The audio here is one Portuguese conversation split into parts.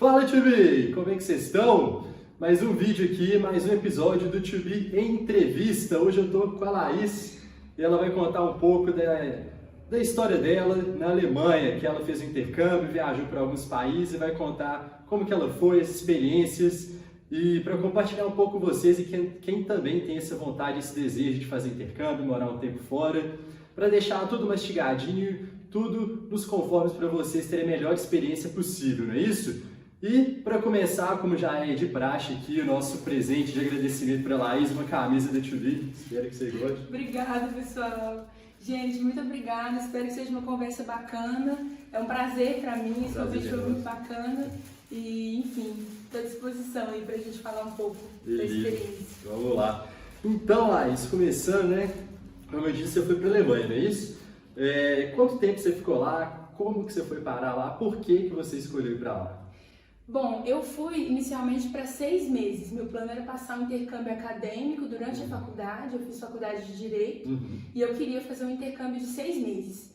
Fala, Tubi! Como é que vocês estão? Mais um vídeo aqui, mais um episódio do Tubi em Entrevista. Hoje eu tô com a Laís e ela vai contar um pouco da história dela na Alemanha, que ela fez um intercâmbio, viajou para alguns países e vai contar como que ela foi, as experiências e para compartilhar um pouco com vocês e quem também tem essa vontade, esse desejo de fazer intercâmbio, morar um tempo fora, para deixar tudo mastigadinho, tudo nos conformes para vocês terem a melhor experiência possível, não é isso? E para começar, como já é de praxe aqui, o nosso presente de agradecimento para a Laís, uma camisa da Tubi. Espero que você goste. Obrigada, pessoal. Gente, muito obrigada. Espero que seja uma conversa bacana. É um prazer para mim. Esse convite foi muito bacana. E, enfim, estou à disposição aí para a gente falar um pouco da experiência. Vamos lá. Então, Laís, começando, né? Como eu disse, você foi para a Alemanha, não é isso? Quanto tempo você ficou lá? Como que você foi parar lá? Por que você escolheu ir para lá? Bom, eu fui inicialmente para 6 meses. Meu plano era passar um intercâmbio acadêmico durante a faculdade. Eu fiz faculdade de Direito e eu queria fazer um intercâmbio de 6 meses.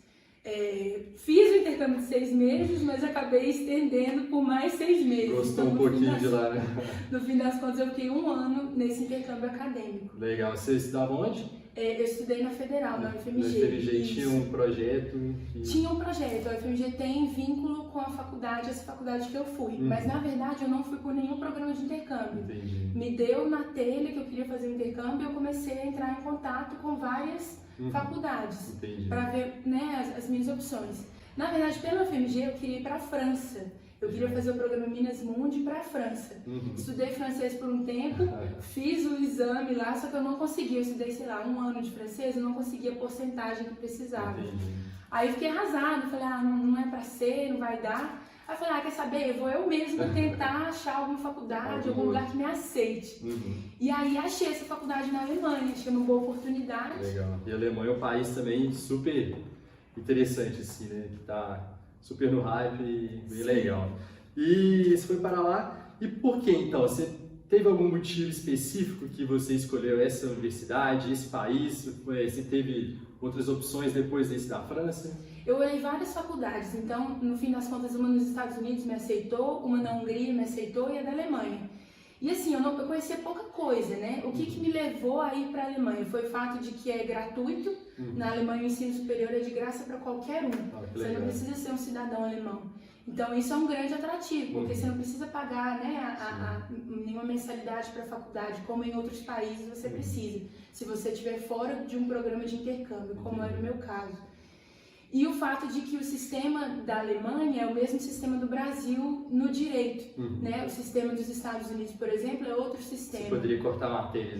Fiz o intercâmbio de 6 meses, mas acabei estendendo por mais 6 meses. Gostou um pouquinho de lá, né? No fim das contas, eu fiquei 1 ano nesse intercâmbio acadêmico. Legal. Você estudava onde? Eu estudei na Federal, na UFMG. Na UFMG tinha um projeto? Tinha um projeto. A UFMG tem vínculo com a faculdade, essa faculdade que eu fui. Mas, na verdade, eu não fui por nenhum programa de intercâmbio. Entendi. Me deu na telha que eu queria fazer um intercâmbio e eu comecei a entrar em contato com várias faculdades para ver, né, as minhas opções. Na verdade, pela UFMG, eu queria ir para a França. Eu queria fazer o programa Minas Mundi para a França. Estudei francês por um tempo, fiz o exame lá, só que eu não conseguia. Eu estudei, sei lá, 1 ano de francês, eu não conseguia a porcentagem que precisava. Aí eu fiquei arrasada, falei, não é para ser, não vai dar. Aí eu falei, quer saber, vou eu mesma tentar achar alguma faculdade, algum lugar que me aceite. E aí achei essa faculdade na Alemanha, achei uma boa oportunidade. Legal. E a Alemanha é um país também super interessante, assim, né? Que tá super no hype e bem legal. E você foi para lá, e por que então? Você teve algum motivo específico que você escolheu essa universidade, esse país? Você teve outras opções depois desse da França? Eu olhei várias faculdades, então, no fim das contas, uma nos Estados Unidos me aceitou, uma na Hungria me aceitou e a da Alemanha. E assim, eu conhecia pouca coisa, né? O que me levou a ir para a Alemanha foi o fato de que é gratuito. Na Alemanha o ensino superior é de graça para qualquer um. Você não precisa ser um cidadão alemão. Então isso é um grande atrativo, porque você não precisa pagar, né, nenhuma mensalidade para a faculdade, como em outros países você precisa, se você estiver fora de um programa de intercâmbio, como era o meu caso. E o fato de que o sistema da Alemanha é o mesmo sistema do Brasil no direito, né? O sistema dos Estados Unidos, por exemplo, é outro sistema. Você poderia cortar matérias,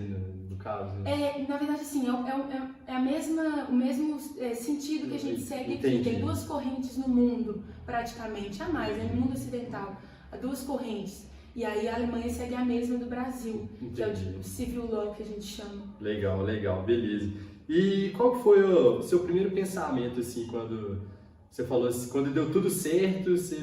no caso? Né? Na verdade, assim, o mesmo sentido que a gente segue aqui. Tem 2 correntes no mundo, praticamente, a mais, no mundo ocidental, há 2 correntes. E aí a Alemanha segue a mesma do Brasil, que é o civil law que a gente chama. Legal, legal, beleza. E qual foi o seu primeiro pensamento, assim, quando você falou assim, quando deu tudo certo, você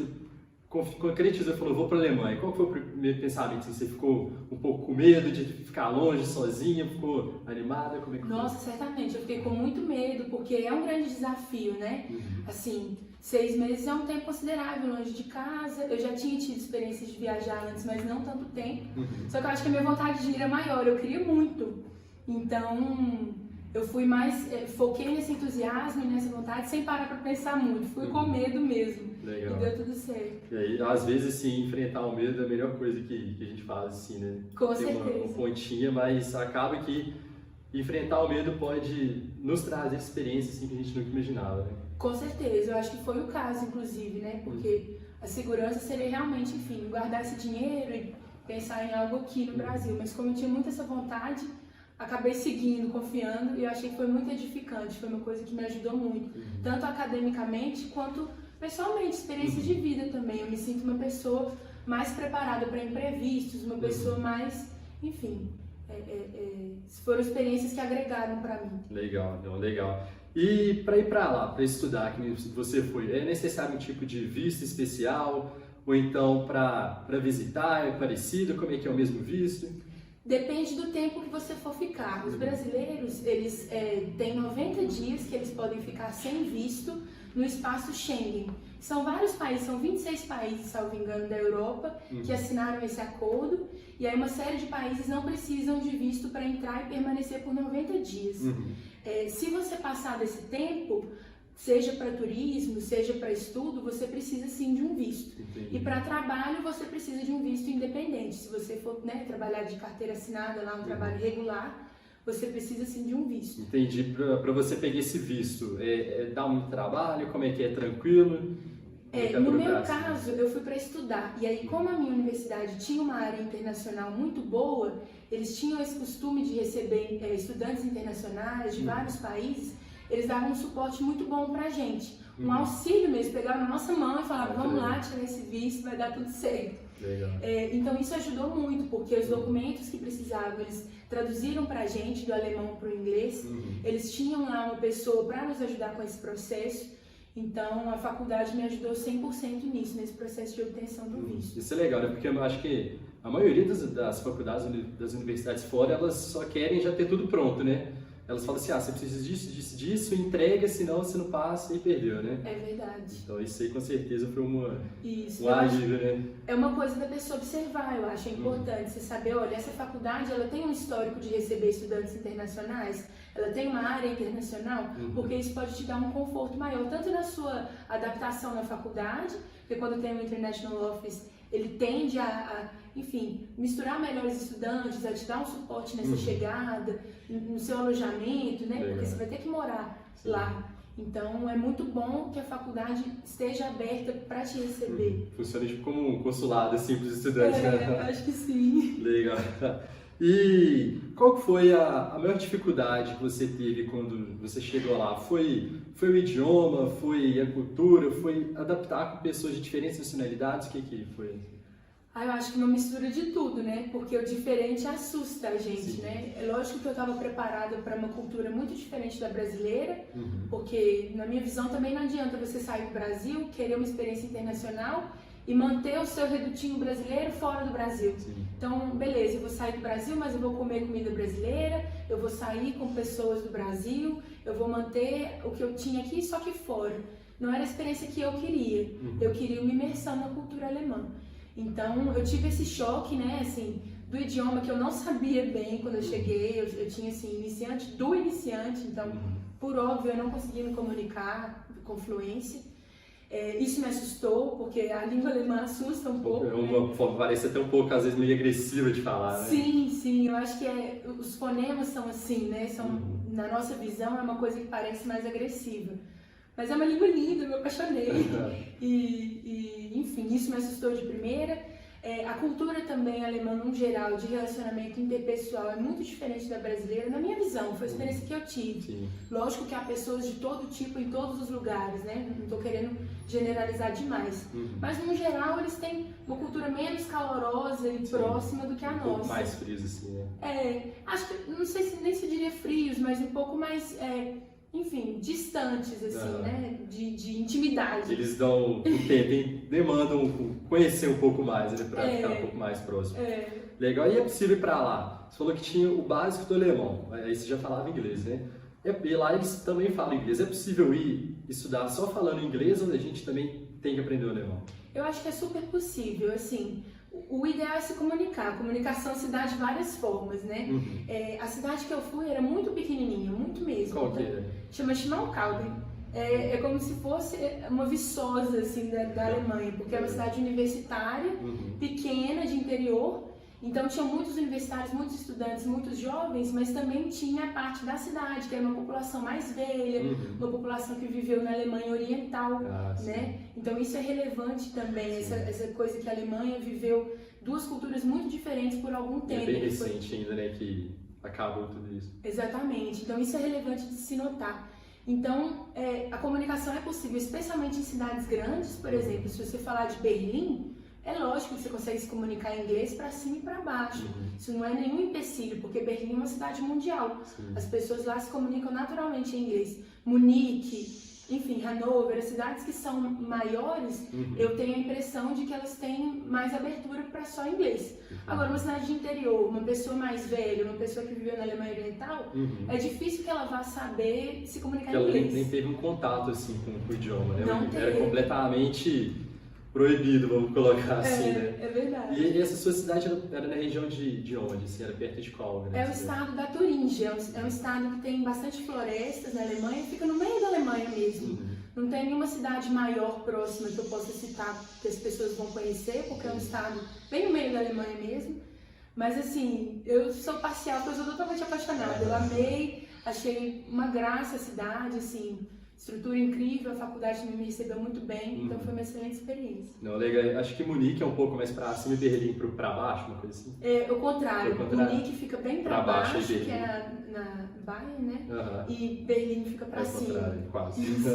concretizou e falou, vou para a Alemanha. Qual foi o primeiro pensamento? Assim, você ficou um pouco com medo de ficar longe, sozinha? Ficou animada? Como é que foi? Nossa, certamente. Eu fiquei com muito medo, porque é um grande desafio, né? Assim, 6 meses é um tempo considerável longe de casa. Eu já tinha tido experiências de viajar antes, mas não tanto tempo. Só que eu acho que a minha vontade de ir é maior. Eu queria muito. Então, eu fui mais, foquei nesse entusiasmo e nessa vontade sem parar para pensar muito. Fui com medo mesmo. Legal. E deu tudo certo. E aí, às vezes, assim, enfrentar o medo é a melhor coisa que a gente faz, assim, né? Com Tem certeza. uma pontinha, mas acaba que enfrentar o medo pode nos trazer experiências assim, que a gente nunca imaginava, né? Com certeza. Eu acho que foi o caso, inclusive, né? Porque a segurança seria realmente, enfim, guardar esse dinheiro e pensar em algo aqui no Brasil. Mas como eu tinha muito essa vontade, acabei seguindo, confiando, e eu achei que foi muito edificante, foi uma coisa que me ajudou muito, tanto academicamente quanto pessoalmente, experiência de vida também. Eu me sinto uma pessoa mais preparada para imprevistos, uma pessoa mais, enfim, foram experiências que agregaram para mim. Legal, então, legal. E para ir para lá, para estudar, que você foi, é necessário um tipo de visto especial? Ou então para visitar, é parecido? Como é que é o mesmo visto? Depende do tempo que você for ficar. Os brasileiros, eles têm 90 dias que eles podem ficar sem visto no espaço Schengen. São vários países, são 26 países, salvo engano, da Europa que assinaram esse acordo. E aí uma série de países não precisam de visto para entrar e permanecer por 90 dias. Se você passar desse tempo, seja para turismo, seja para estudo, você precisa sim de um visto. Entendi. E para trabalho, você precisa de um visto independente. Se você for trabalhar de carteira assinada lá, um trabalho regular, você precisa sim de um visto. Entendi. Para você pegar esse visto, dá muito trabalho? Como é que é? Tranquilo? No meu caso, eu fui para estudar. E aí, como a minha universidade tinha uma área internacional muito boa, eles tinham esse costume de receber estudantes internacionais de vários países. Eles davam um suporte muito bom pra gente. Um auxílio mesmo, pegavam na nossa mão e falavam, vamos lá, tirar esse visto, vai dar tudo certo. Então isso ajudou muito, porque os documentos que precisavam, eles traduziram pra gente do alemão pro inglês. Eles tinham lá uma pessoa para nos ajudar com esse processo. Então a faculdade me ajudou 100% nisso, nesse processo de obtenção do visto. Isso é legal, né? Porque eu acho que a maioria das faculdades, das universidades fora, elas só querem já ter tudo pronto, né? Elas falam assim, você precisa disso, entrega, senão você não passa e perdeu, né? É verdade. Então isso aí com certeza foi um alívio, né? É uma coisa da pessoa observar, eu acho, é importante você saber, olha, essa faculdade, ela tem um histórico de receber estudantes internacionais, ela tem uma área internacional, porque isso pode te dar um conforto maior, tanto na sua adaptação na faculdade, porque quando tem um International Office, ele tende enfim, misturar melhores estudantes, a te dar um suporte nessa chegada, no seu alojamento, né? Porque você vai ter que morar lá. Então, é muito bom que a faculdade esteja aberta para te receber. Funciona tipo como um consulado, assim, para os estudantes. Eu acho que sim. Legal. E qual que foi a maior dificuldade que você teve quando você chegou lá? Foi o idioma, foi a cultura, foi adaptar com pessoas de diferentes nacionalidades? O que foi? Eu acho que uma mistura de tudo, né? Porque o diferente assusta a gente, né? É lógico que eu estava preparada para uma cultura muito diferente da brasileira, porque na minha visão também não adianta você sair do Brasil, querer uma experiência internacional e manter o seu redutinho brasileiro fora do Brasil. Então, beleza, eu vou sair do Brasil, mas eu vou comer comida brasileira, eu vou sair com pessoas do Brasil, eu vou manter o que eu tinha aqui, só que fora. Não era a experiência que eu queria. Eu queria uma imersão na cultura alemã. Então, eu tive esse choque, né, assim, do idioma que eu não sabia bem quando eu cheguei. Eu tinha, assim, iniciante do iniciante, então, por óbvio, eu não conseguia me comunicar com fluência. Isso me assustou, porque a língua alemã assusta um pouco. Parece até um pouco, às vezes, meio agressiva de falar, né? Sim, eu acho que os fonemas são assim, né, na nossa visão, é uma coisa que parece mais agressiva. Mas é uma língua linda, eu me apaixonei. Enfim, isso me assustou de primeira. A cultura também alemã, no geral, de relacionamento interpessoal é muito diferente da brasileira, na minha visão, foi a experiência que eu tive. Lógico que há pessoas de todo tipo em todos os lugares, né? Não estou querendo generalizar demais. Mas, no geral, eles têm uma cultura menos calorosa e próxima do que a nossa. Um pouco mais frios, assim, né? Acho que, não sei se nem se diria frios, mas um pouco mais... enfim, distantes, assim, né, de intimidade. Eles dão um tempo, demandam conhecer um pouco mais, né, para ficar um pouco mais próximo. Legal, e é possível ir para lá? Você falou que tinha o básico do alemão, aí você já falava inglês, né? E lá eles também falam inglês. É possível ir estudar só falando inglês ou a gente também tem que aprender o alemão? Eu acho que é super possível, assim... O ideal é se comunicar. A comunicação se dá de várias formas, né? A cidade que eu fui era muito pequenininha, muito mesmo. Qual que é? Chama Schmalkalden. É como se fosse uma Viçosa, assim, da Alemanha, porque é uma cidade universitária, pequena, de interior. Então tinha muitos universitários, muitos estudantes, muitos jovens, mas também tinha a parte da cidade, que era uma população mais velha, uma população que viveu na Alemanha Oriental, né? Então isso é relevante também, essa coisa que a Alemanha viveu duas culturas muito diferentes por algum tempo. É bem recente ainda, né, que acabou tudo isso. Exatamente, então isso é relevante de se notar. Então, a comunicação é possível, especialmente em cidades grandes, por exemplo, se você falar de Berlim, é lógico que você consegue se comunicar em inglês para cima e para baixo. Isso não é nenhum empecilho, porque Berlim é uma cidade mundial. As pessoas lá se comunicam naturalmente em inglês. Munique, enfim, Hanover, as cidades que são maiores, eu tenho a impressão de que elas têm mais abertura para só inglês. Agora, uma cidade de interior, uma pessoa mais velha, uma pessoa que viveu na Alemanha Oriental, é difícil que ela vá saber se comunicar em inglês. Ela nem teve um contato assim com o idioma, né? Não Era teve. completamente proibido, vamos colocar assim, né? É verdade. E essa sua cidade era na região de onde? Assim, era perto de qual? Né? É o estado da Turingia, é um estado que tem bastante florestas na Alemanha, fica no meio da Alemanha mesmo. Não tem nenhuma cidade maior próxima que eu possa citar que as pessoas vão conhecer, porque é um estado bem no meio da Alemanha mesmo. Mas assim, eu sou parcial, porque eu sou totalmente apaixonada. Eu amei, achei uma graça a cidade, assim, estrutura incrível, a faculdade me recebeu muito bem, então foi uma excelente experiência. Não, legal. Acho que Munique é um pouco mais pra cima e Berlim pra baixo, uma coisa assim. É o contrário, É o contrário. Munique fica bem pra Pra baixo, baixo, que é na Bayern, né? Uhum. E Berlim fica pra É o cima. contrário, quase. Isso,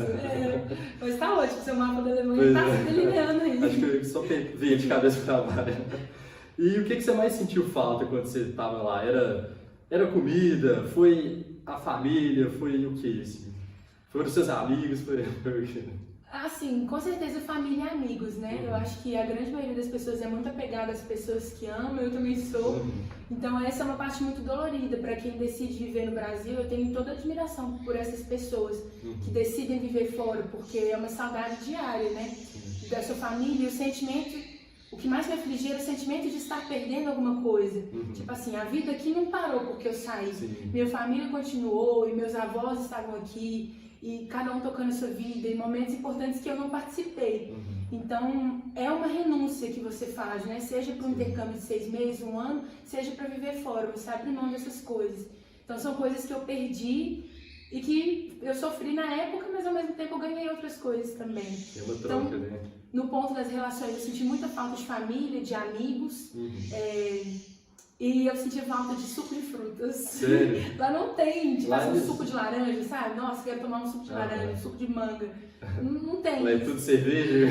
mas tá ótimo, seu mapa da Alemanha Pois tá é. se delineando aí. Acho que eu só veio de cabeça pra baixo. E o que você mais sentiu falta quando você estava lá? Era comida? Foi a família? Foi o que? Assim? Foram seus amigos? Foi o quê? Assim, com certeza família e amigos, né? Eu acho que a grande maioria das pessoas é muito apegada às pessoas que amam, eu também sou. Então essa é uma parte muito dolorida para quem decide viver no Brasil. Eu tenho toda admiração por essas pessoas que decidem viver fora, porque é uma saudade diária, né? Da sua família e o sentimento. O que mais me afligia era o sentimento de estar perdendo alguma coisa. Tipo assim, a vida aqui não parou porque eu saí. Sim. Minha família continuou e meus avós estavam aqui. E cada um tocando a sua vida em momentos importantes que eu não participei. Então, é uma renúncia que você faz, né? Seja para um intercâmbio de 6 meses, 1 ano, seja para viver fora. Você abre mão dessas coisas. Então, são coisas que eu perdi e que eu sofri na época, mas ao mesmo tempo eu ganhei outras coisas também. É uma Então, troca, né? no ponto das relações, eu senti muita falta de família, de amigos. E eu sentia falta de suco de frutas. Sério? Lá não tem, tipo Lá assim, um eles- suco de laranja, sabe? Nossa, quero tomar um suco de laranja, um suco de manga. Não tem. Lá é tudo cerveja?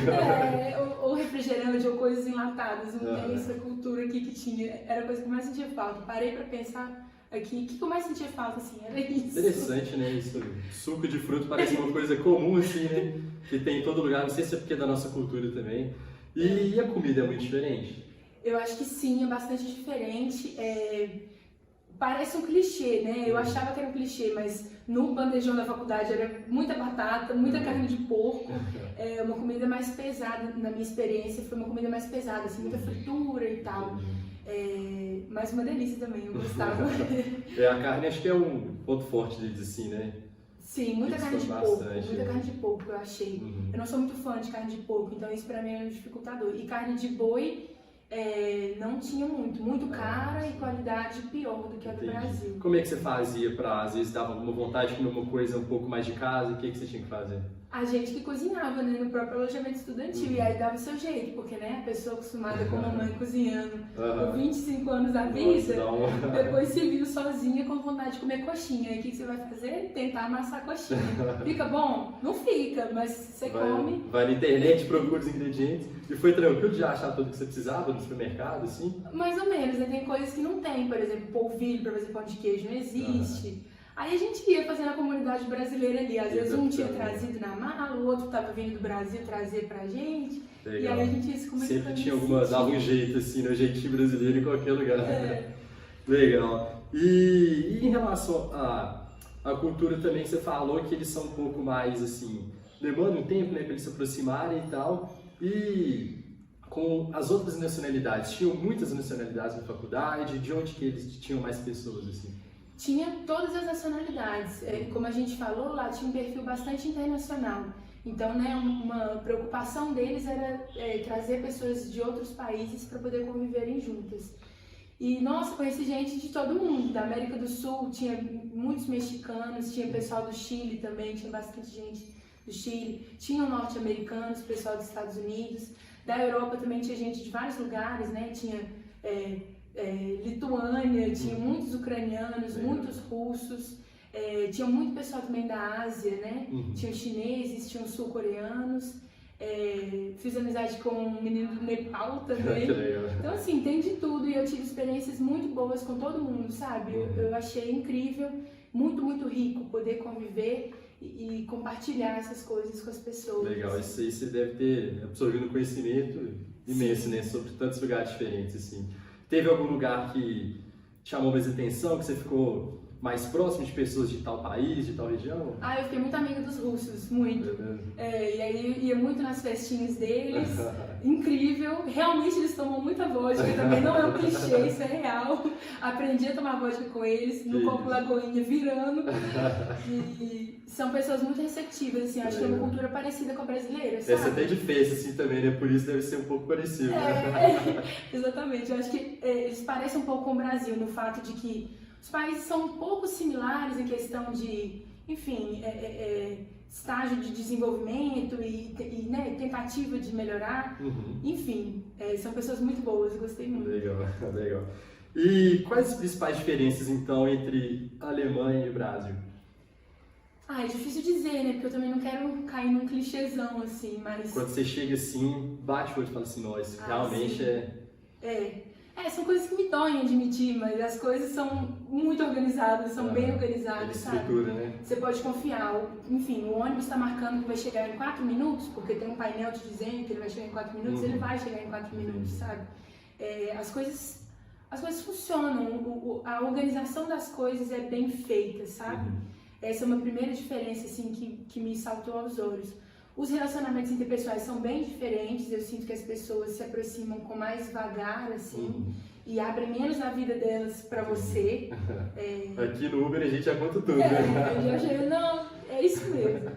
Ou refrigerante, ou coisas enlatadas. Não tem Ah. essa cultura aqui que tinha. Era a coisa que eu mais sentia falta. Parei pra pensar aqui, o que eu mais sentia falta, assim, era isso. Interessante, né? Isso. Suco de fruta parece uma coisa comum, assim, né? Que tem em todo lugar. Não sei se é porque é da nossa cultura também. E a comida é muito diferente? Eu acho que sim, é bastante diferente. Parece um clichê, né? Eu achava que era um clichê, mas no bandejão da faculdade era muita batata, muita carne de porco. Uma comida mais pesada, na minha experiência, foi uma comida mais pesada, assim, muita fritura e tal. Mas uma delícia também, eu gostava. A carne acho que é um ponto forte deles, assim, né? Sim, muita Isso carne de foi porco, bastante, muita né? carne de porco eu achei. Eu não sou muito fã de carne de porco, então isso pra mim é um dificultador. E carne de boi não tinha muito cara e qualidade pior do que a do Brasil. Como é que você fazia pra, às vezes, dava uma vontade de comer uma coisa um pouco mais de casa? O que você tinha que fazer? A gente que cozinhava, né, no próprio alojamento estudantil, e aí dava o seu jeito, porque, né, a pessoa acostumada com a mamãe cozinhando por 25 anos da vida, depois se viu sozinha com vontade de comer coxinha. E o que você vai fazer? Tentar amassar a coxinha. Fica bom? Não fica, mas você come. Vai na internet, procura os ingredientes. E foi tranquilo de achar tudo que você precisava no supermercado, assim? Mais ou menos, né? Tem coisas que não tem, por exemplo, polvilho para fazer pão de queijo não existe. Aí a gente ia fazendo a comunidade brasileira ali, às vezes um tinha trazido na mala, o outro estava vindo do Brasil trazer pra gente. Legal. E aí a gente ia se comunicando. Sempre tinha dava um jeito, assim, no jeitinho brasileiro em qualquer lugar. Legal. E em relação à cultura também, você falou que eles são um pouco mais, assim, demandam um tempo, né, para eles se aproximarem e tal. E com as outras nacionalidades, tinham muitas nacionalidades na faculdade? De onde que eles tinham mais pessoas, assim? Tinha todas as nacionalidades. Como a gente falou, lá tinha um perfil bastante internacional. Então, né, uma preocupação deles era trazer pessoas de outros países para poder conviverem juntas. E, nossa, conheci gente de todo mundo. Da América do Sul, tinha muitos mexicanos, tinha pessoal do Chile também, tinha bastante gente do Chile. Tinham norte-americanos, pessoal dos Estados Unidos. Da Europa também tinha gente de vários lugares, né? Tinha Lituânia, tinha muitos ucranianos, muitos russos, tinha muito pessoal também da Ásia, né? Tinha chineses, tinha sul-coreanos, fiz amizade com um menino do Nepal também. Então assim, tem de tudo e eu tive experiências muito boas com todo mundo, sabe? Eu achei incrível, muito rico poder conviver e compartilhar essas coisas com as pessoas. Legal, isso aí você deve ter absorvido conhecimento imenso, né, sobre tantos lugares diferentes, assim. Teve algum lugar que chamou mais atenção, que você ficou mais próximo de pessoas de tal país, de tal região? Eu fiquei muito amiga dos russos, muito. E aí eu ia muito nas festinhas deles, incrível. Realmente eles tomam muita vodka, também não é um clichê, isso é real. Aprendi a tomar vodka com eles, no copo Lagoinha virando. E são pessoas muito receptivas, assim, acho que é uma cultura parecida com a brasileira, sabe? Essa até de festa, assim, também, né? Por isso deve ser um pouco parecido, né? Exatamente, eu acho que eles parecem um pouco com o Brasil, no fato de que os países são um pouco similares em questão de, enfim, estágio de desenvolvimento e né, tentativa de melhorar. Enfim, são pessoas muito boas, eu gostei muito. Legal, legal. E quais as principais diferenças, então, entre a Alemanha e o Brasil? É difícil dizer, né? Porque eu também não quero cair num clichêzão, assim, mas... Quando você chega assim, bate o olho e fala assim, nossa, realmente sim. São coisas que me doem admitir, mas as coisas são muito organizadas, são bem organizadas, sabe? Estrutura, né? Você pode confiar. Enfim, o ônibus está marcando que vai chegar em 4 minutos, porque tem um painel te dizendo que ele vai chegar em 4 minutos, ele vai chegar em 4 minutos, sabe? As coisas funcionam, a organização das coisas é bem feita, sabe? Essa é uma primeira diferença, assim, que me saltou aos olhos. Os relacionamentos interpessoais são bem diferentes, eu sinto que as pessoas se aproximam com mais vagar, assim, e abrem menos a vida delas pra você. Aqui no Uber a gente já conta tudo, né? Eu já cheguei, não, é isso mesmo.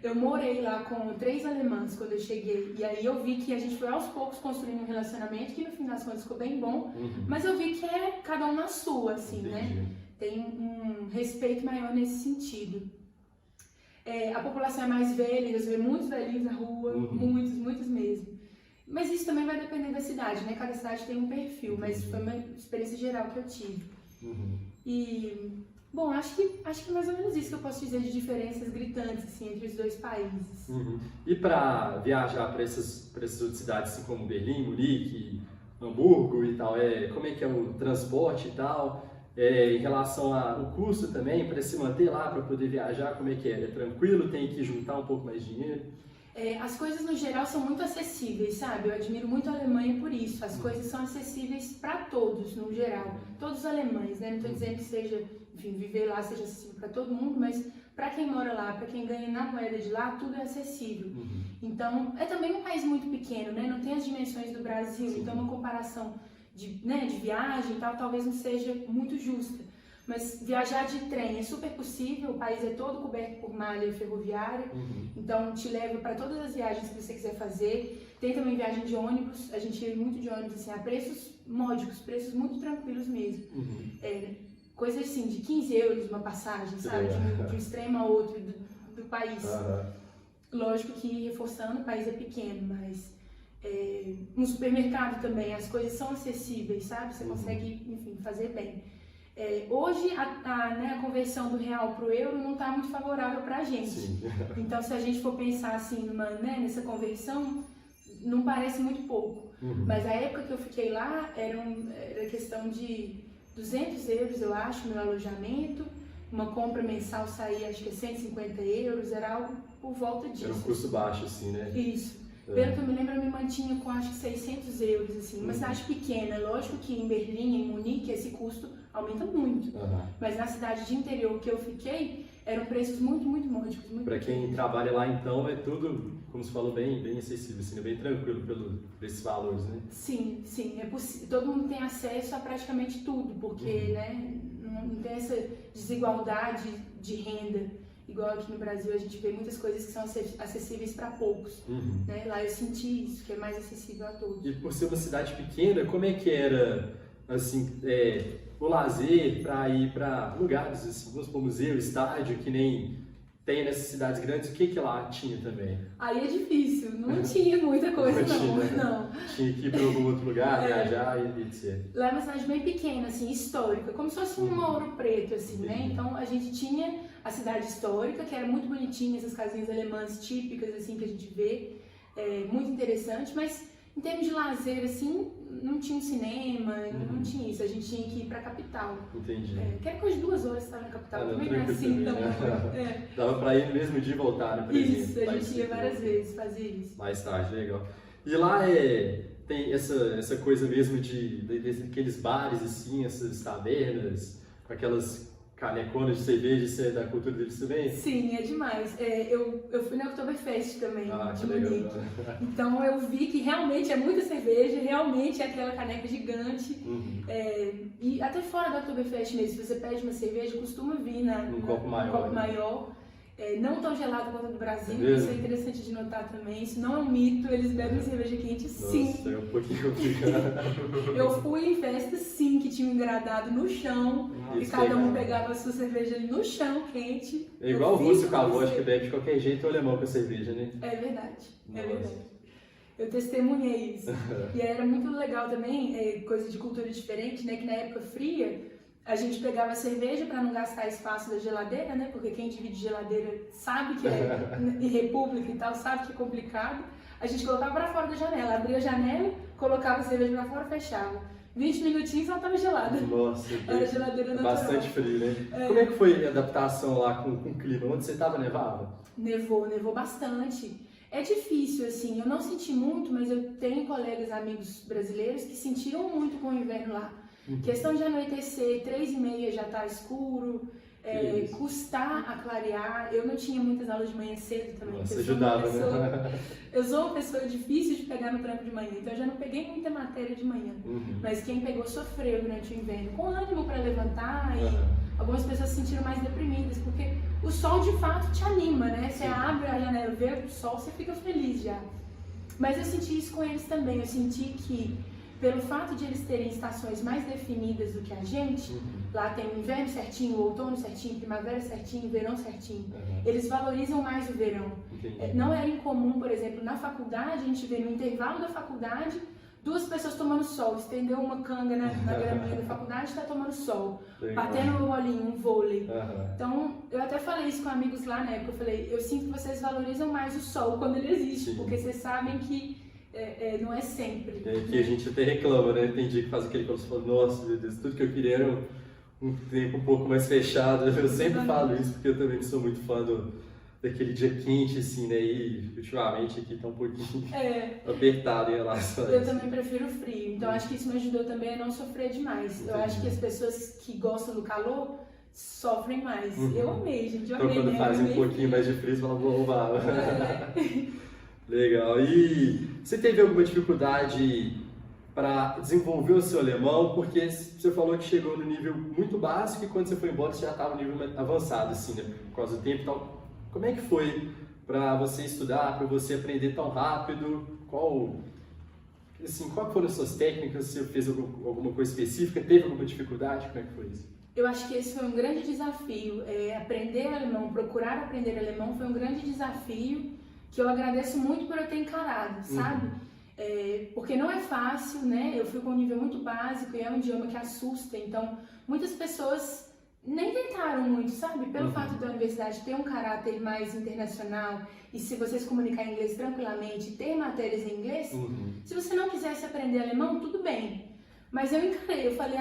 Eu morei lá com 3 alemãs quando eu cheguei, e aí eu vi que a gente foi aos poucos construindo um relacionamento que no fim das contas ficou bem bom, mas eu vi que é cada um na sua, assim, né? Tem um respeito maior nesse sentido. A população é mais velha, você vê muitos velhinhos na rua, muitos mesmo. Mas isso também vai depender da cidade, né? Cada cidade tem um perfil, mas foi uma experiência geral que eu tive. E, bom, acho que é mais ou menos isso que eu posso dizer de diferenças gritantes, assim, entre os dois países. E para viajar para essas outras cidades, assim como Berlim, Munique, Hamburgo e tal, como é que é o transporte e tal? Em relação ao custo também, para se manter lá, para poder viajar, como é que é? É tranquilo? Tem que juntar um pouco mais de dinheiro? As coisas no geral são muito acessíveis, sabe? Eu admiro muito a Alemanha por isso. As coisas são acessíveis para todos, no geral. Todos os alemães, né? Não estou dizendo que seja, enfim, viver lá seja acessível para todo mundo, mas para quem mora lá, para quem ganha na moeda de lá, tudo é acessível. Então, é também um país muito pequeno, né? Não tem as dimensões do Brasil, então uma comparação de viagem e tal, talvez não seja muito justa. Mas viajar de trem é super possível, o país é todo coberto por malha ferroviária, então te leva para todas as viagens que você quiser fazer. Tem também viagem de ônibus, a gente ia muito de ônibus assim, a preços módicos, preços muito tranquilos mesmo. Coisa assim, de 15 euros uma passagem, sabe? De um extremo a outro do país. Lógico que, reforçando, o país é pequeno, mas no supermercado também as coisas são acessíveis, sabe? Você consegue, enfim, fazer bem. Hoje a conversão do real para o euro não está muito favorável para a gente. Então, se a gente for pensar assim nessa conversão, não parece muito pouco. Mas a época que eu fiquei lá era questão de 200 euros, eu acho, meu alojamento. Uma compra mensal saía, acho que 150 euros, era algo por volta disso. Era um custo baixo, assim, né? Isso. Pelo que eu me lembro, eu me mantinha com acho que 600 euros, assim, uma cidade pequena. Lógico que em Berlim, em Munique, esse custo aumenta muito. Mas na cidade de interior que eu fiquei, eram preços muito, muito módicos. Para quem trabalha lá, então, é tudo, como você falou, bem acessível, assim, bem tranquilo por esses valores, né? Sim, é possível. Todo mundo tem acesso a praticamente tudo, porque né, não tem essa desigualdade de renda. Igual aqui no Brasil, a gente vê muitas coisas que são acessíveis para poucos. Né? Lá eu senti isso, que é mais acessível a todos. E por ser uma cidade pequena, como é que era assim, o lazer para ir para lugares, assim, vamos supor, museu, estádio, que nem tem nessas cidades grandes? O que lá tinha também? Aí é difícil, não tinha muita coisa não. Tinha que ir para algum outro lugar, viajar e etc. Lá é uma cidade bem pequena, assim, histórica, como se fosse um Ouro Preto, assim, né? Então a gente tinha a cidade histórica, que era muito bonitinha, essas casinhas alemãs típicas, assim, que a gente vê, muito interessante, mas Em termos de lazer, assim, não tinha um cinema, não tinha isso. A gente tinha que ir pra capital. Entendi. Que era coisa de 2 horas estar na capital. Não, Também não é assim, então. Dava pra ir no mesmo dia e voltar, né? Isso, a gente ia várias vezes fazer isso. Mais tarde, legal. E lá tem essa coisa mesmo daqueles bares, assim, essas tavernas, com aquelas caneconas de cerveja, isso é da cultura deles também? Sim, é demais. Eu fui na Oktoberfest também, que de Munique. legal. Então eu vi que realmente é muita cerveja, realmente é aquela caneca gigante. E até fora da Oktoberfest mesmo, se você pede uma cerveja, costuma vir um copo maior. Não tão gelado quanto a do Brasil, mesmo? isso é interessante de notar também. Isso não é um mito, eles bebem cerveja quente sim. Nossa, é um pouquinho complicado. Eu fui em festas sim, que tinham engradado no chão, e cada um pegava a sua cerveja ali no chão, quente. É igual o russo com a vodka, bebe de qualquer jeito, o alemão com a cerveja, né? É verdade, é verdade. Eu testemunhei isso. E era muito legal também, coisa de cultura diferente, né? Que na época fria, a gente pegava a cerveja para não gastar espaço da geladeira, né? Porque quem divide geladeira sabe que em república e tal, sabe que é complicado. A gente colocava para fora da janela, abria a janela, colocava a cerveja para fora, fechava. 20 minutinhos ela estava gelada. Nossa, era geladeira natural. Bastante frio, né? Como é que foi a adaptação lá com o clima? Onde você estava, nevava? Nevou bastante. É difícil, assim, eu não senti muito, mas eu tenho colegas, amigos brasileiros que sentiram muito com o inverno lá. Questão de anoitecer, 3h30 já tá escuro, custar a clarear. Eu não tinha muitas aulas de manhã cedo também. Nossa, ajudava, né? Eu sou uma pessoa difícil de pegar no tranco de manhã, então eu já não peguei muita matéria de manhã. Mas quem pegou sofreu durante o inverno, com ânimo para levantar e algumas pessoas se sentiram mais deprimidas, porque o sol de fato te anima, né? Você abre a janela, vê o sol, você fica feliz já. Mas eu senti isso com eles também, eu senti que pelo fato de eles terem estações mais definidas do que a gente, lá tem o inverno certinho, o outono certinho, primavera certinho, verão certinho, eles valorizam mais o verão. Não era incomum, por exemplo, na faculdade, a gente vê no intervalo da faculdade, 2 pessoas tomando sol, estendeu uma canga na graminha da faculdade, está tomando sol, batendo um bolinho, um vôlei. Então, eu até falei isso com amigos lá na época, eu falei, eu sinto que vocês valorizam mais o sol quando ele existe, porque vocês sabem que não é sempre. Que a gente até reclama, né? Tem dia que faz aquele calor e fala, nossa, meu Deus, tudo que eu queria era um tempo um pouco mais fechado. Eu sempre falo isso, porque eu também sou muito fã daquele dia quente, assim, né? E ultimamente aqui tá um pouquinho apertado em relação a isso. Eu também prefiro o frio, então acho que isso me ajudou também a não sofrer demais. Eu acho que as pessoas que gostam do calor sofrem mais. Eu amei, gente, eu amei. Então quando faz um pouquinho mais de frio, você fala, oba. Legal. E você teve alguma dificuldade para desenvolver o seu alemão? Porque você falou que chegou no nível muito básico e quando você foi embora você já estava no nível avançado, assim, né? Por causa do tempo e tal. Como é que foi para você estudar, para você aprender tão rápido? Quais foram as suas técnicas? Você fez alguma coisa específica? Teve alguma dificuldade? Como é que foi isso? Eu acho que esse foi um grande desafio. Aprender alemão, procurar aprender alemão foi um grande desafio que eu agradeço muito por eu ter encarado, sabe? Porque não é fácil, né? Eu fui com um nível muito básico e é um idioma que assusta, então muitas pessoas nem tentaram muito, sabe? Pelo fato da universidade ter um caráter mais internacional e se você se comunicar em inglês tranquilamente, ter matérias em inglês, se você não quisesse aprender alemão, tudo bem. Mas eu encarei, eu falei,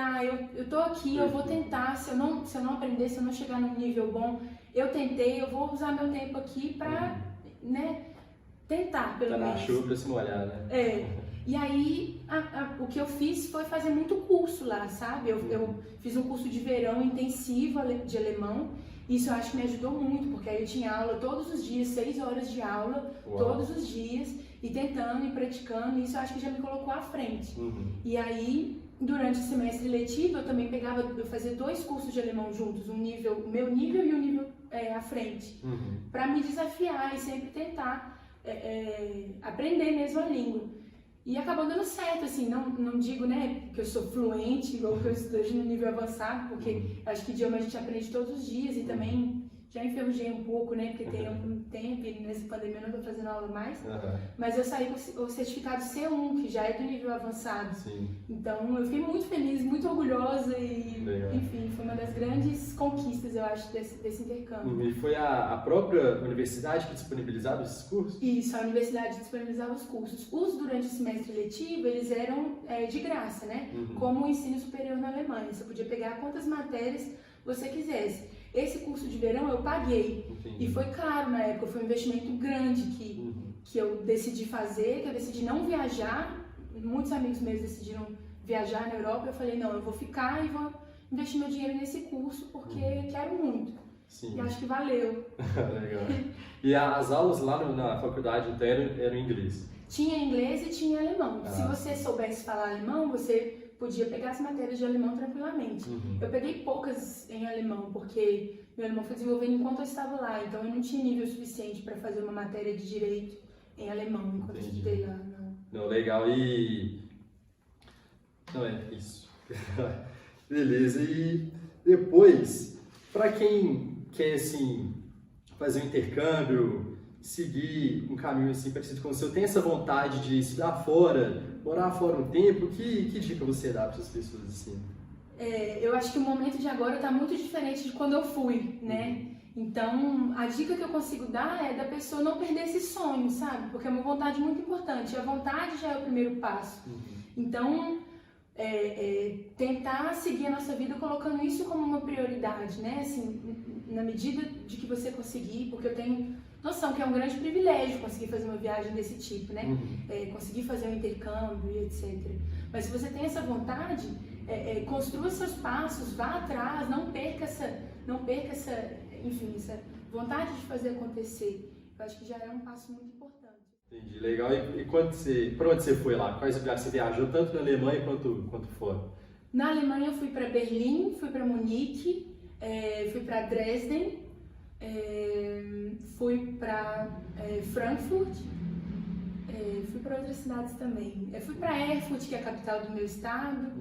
eu tô aqui, eu vou tentar, se eu não aprender, se eu não chegar num nível bom, eu tentei, eu vou usar meu tempo aqui pra, né, tentar, pelo menos. Tá na chuva pra se molhar, né? E aí, o que eu fiz foi fazer muito curso lá, sabe? Eu fiz um curso de verão intensivo de alemão, isso eu acho que me ajudou muito, porque aí eu tinha aula todos os dias, 6 horas de aula, todos os dias, e tentando e praticando, isso eu acho que já me colocou à frente. E aí, durante o semestre letivo, eu fazia 2 cursos de alemão juntos, o meu nível e o nível à frente, para me desafiar e sempre tentar aprender mesmo a língua. E acabou dando certo, assim, não digo, né, que eu sou fluente ou que eu esteja no nível avançado, porque acho que idioma a gente aprende todos os dias e também já enferrujei um pouco, né? Porque tem um tempo, e nessa pandemia eu não tô fazendo aula mais. Mas eu saí com o certificado C1, que já é do nível avançado. Sim. Então eu fiquei muito feliz, muito orgulhosa e, Legal. enfim, foi uma das grandes conquistas, eu acho, desse intercâmbio. E foi a própria universidade que disponibilizava esses cursos? Isso, a universidade disponibilizava os cursos. Os durante o semestre letivo, eles eram de graça, né? Como o ensino superior na Alemanha. Você podia pegar quantas matérias você quisesse. Esse curso de verão eu paguei. Entendi. E foi caro na época, foi um investimento grande que eu decidi fazer, que eu decidi não viajar. Muitos amigos meus decidiram viajar na Europa. Eu falei, não, eu vou ficar e vou investir meu dinheiro nesse curso porque quero muito. Sim. E acho que valeu. Legal. E as aulas lá na faculdade então eram em inglês? Tinha inglês e tinha alemão. Se você soubesse falar alemão, você podia pegar as matérias de alemão tranquilamente. Eu peguei poucas em alemão, porque meu alemão foi desenvolvendo enquanto eu estava lá, então eu não tinha nível suficiente para fazer uma matéria de direito em alemão enquanto eu estudei lá. Não, legal. Não, é isso. Beleza. E depois, para quem quer, assim, fazer um intercâmbio, seguir um caminho assim parecido com o seu, tem essa vontade de estudar fora, morar fora um tempo, que dica você dá para essas pessoas assim? Eu acho que o momento de agora está muito diferente de quando eu fui, né? Então, a dica que eu consigo dar é da pessoa não perder esse sonho, sabe? Porque é uma vontade muito importante. A vontade já é o primeiro passo. Então, tentar seguir a nossa vida colocando isso como uma prioridade, né? Assim, na medida de que você conseguir, porque eu tenho noção que é um grande privilégio conseguir fazer uma viagem desse tipo, né? Conseguir fazer um intercâmbio e etc. Mas se você tem essa vontade, construa seus passos, vá atrás, não perca essa vontade de fazer acontecer. Eu acho que já é um passo muito importante. Entendi, legal. E para onde você foi lá? Quais lugares você viajou, tanto na Alemanha quanto fora? Na Alemanha eu fui para Berlim, fui para Munique, fui para Dresden, fui para Frankfurt, fui para outras cidades também. Fui para Erfurt, que é a capital do meu estado,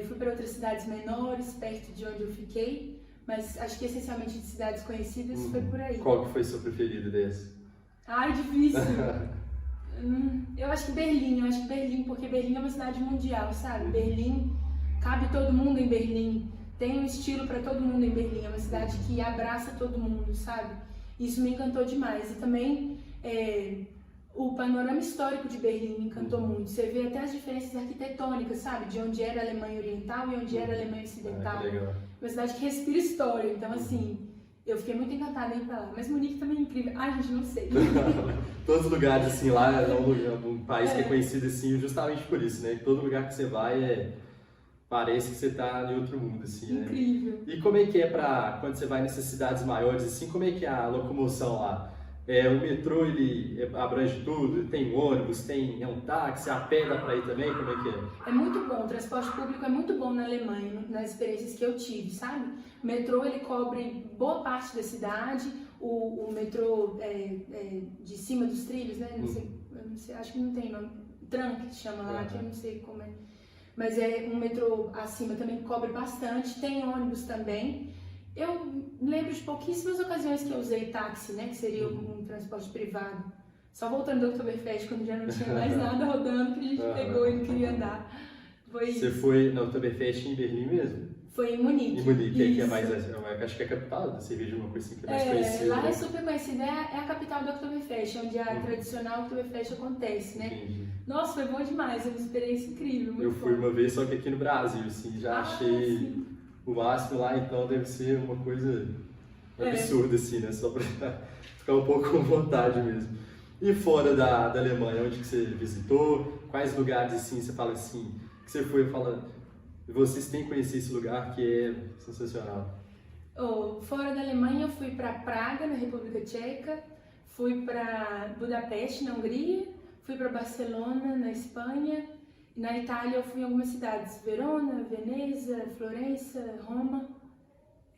fui para outras cidades menores, perto de onde eu fiquei, mas acho que essencialmente de cidades conhecidas foi por aí. Qual que foi seu preferido desse? Ai, difícil! Eu acho que Berlim, porque Berlim é uma cidade mundial, sabe? Berlim, cabe todo mundo em Berlim, tem um estilo para todo mundo em Berlim, é uma cidade que abraça todo mundo, sabe? Isso me encantou demais. E também o panorama histórico de Berlim me encantou muito. Você vê até as diferenças arquitetônicas, sabe? De onde era a Alemanha Oriental e onde era a Alemanha Ocidental. Legal. Uma cidade que respira história, então assim, eu fiquei muito encantada em ir pra lá. Mas Munique também é incrível. Ai, gente, não sei. Todos os lugares, assim, lá é um país que é conhecido, assim, justamente por isso, né? Todo lugar que você vai parece que você tá em outro mundo, assim, né? Incrível. E como é que é quando você vai nessas cidades maiores, assim, como é que é a locomoção lá? O metrô, ele abrange tudo, tem ônibus, é um táxi, a pé dá pra ir também, como é que é? É muito bom, o transporte público é muito bom na Alemanha, nas experiências que eu tive, sabe? O metrô, ele cobre boa parte da cidade, o metrô de cima dos trilhos, né? Eu não sei, acho que não tem nome, tram que chama lá, que eu não sei como é. Mas é um metrô acima também que cobre bastante, tem ônibus também. Eu lembro de pouquíssimas ocasiões que eu usei táxi, né, que seria um transporte privado. Só voltando do Oktoberfest, quando já não tinha mais nada rodando, que a gente pegou e não queria andar. Você foi na Oktoberfest em Berlim mesmo? Foi em Munique. Em Munique, que é mais, acho que é a capital da cerveja, uma coisa assim que é mais conhecida. Lá é super conhecida, é a capital do Oktoberfest, onde a tradicional Oktoberfest acontece, né? Entendi. Nossa, foi bom demais, é uma experiência incrível. Muito eu fui uma vez, só que aqui no Brasil, assim, já achei... Sim. O máximo lá, então, deve ser uma coisa absurda, assim, né? Só pra ficar um pouco com vontade mesmo. E fora da Alemanha, onde que você visitou? Quais lugares, assim, você fala assim, que você foi e fala, vocês têm que conhecer esse lugar que é sensacional? Fora da Alemanha, eu fui para Praga, na República Tcheca, fui para Budapeste, na Hungria, fui para Barcelona, na Espanha. Na Itália eu fui em algumas cidades, Verona, Veneza, Florença, Roma,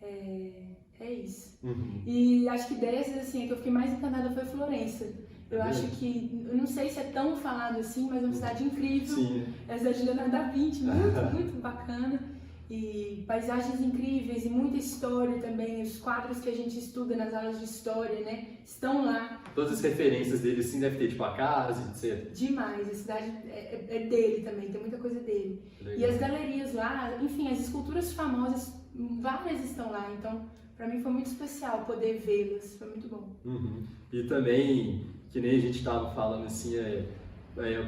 é isso. E acho que dessas, assim, a que eu fiquei mais encantada foi Florença. Eu acho que, eu não sei se é tão falado assim, mas é uma cidade incrível. Sim. É a cidade de Leonardo da Vinci, muito, muito bacana. e paisagens incríveis e muita história também. Os quadros que a gente estuda nas aulas de história, né, estão lá. Todas as referências dele, sim, deve ter, tipo, a casa, etc. Demais, a cidade é dele também, tem muita coisa dele. Legal. E as galerias lá, enfim, as esculturas famosas, várias estão lá, então pra mim foi muito especial poder vê-las, foi muito bom. Uhum. E também, que nem a gente estava falando assim,